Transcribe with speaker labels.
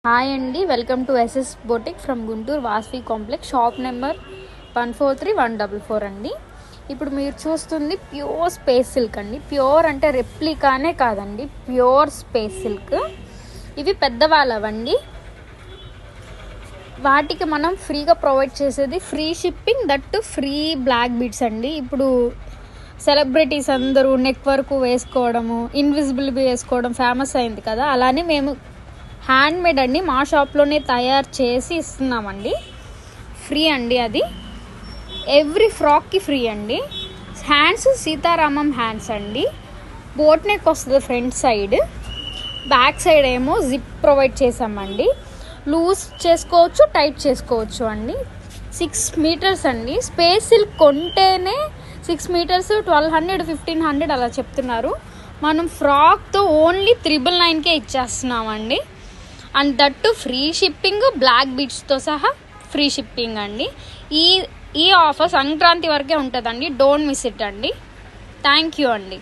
Speaker 1: Hi అండి, welcome to SS boutique from Guntur Vasavi complex, shop number 143-144 అండి. ఇప్పుడు మీరు చూస్తుంది ప్యూర్ స్పేస్ సిల్క్ అండి. ప్యూర్ అంటే రెప్లికానే కాదండి, ప్యూర్ స్పేస్ సిల్క్. ఇవి పెద్దవాళ్ళవండి. వాటికి మనం ఫ్రీగా ప్రొవైడ్ చేసేది free shipping, that free black beads అండి. ఇప్పుడు సెలబ్రిటీస్ అందరూ నెక్ వరకు వేసుకోవడము, ఇన్విజిబుల్ వేసుకోవడం ఫేమస్ అయింది కదా, అలానే మేము హ్యాండ్మేడ్ అండి, మా షాప్లోనే తయారు చేసి ఇస్తున్నామండి. ఫ్రీ అండి, అది ఎవ్రీ ఫ్రాక్కి ఫ్రీ అండి. హ్యాండ్స్ సీతారామం హ్యాండ్స్ అండి. బోట్ నెక్ వస్తుంది ఫ్రంట్ సైడ్, బ్యాక్ సైడ్ ఏమో జిప్ ప్రొవైడ్ చేసామండి. లూజ్ చేసుకోవచ్చు, టైట్ చేసుకోవచ్చు అండి. 6 మీటర్స్ అండి. స్పేస్ సిల్క్ కొంటేనే 6 మీటర్స్ 1200-1500 అలా చెప్తున్నారు. మనం ఫ్రాక్తో ఓన్లీ 999కే ఇచ్చేస్తున్నామండి. And that free shipping, black బీడ్స్తో సహా ఫ్రీ షిప్పింగ్ అండి. ఈ ఆఫర్ సంక్రాంతి వరకే ఉంటుందండి. డోంట్ మిస్ ఇట్ అండి. థ్యాంక్ యూ అండి.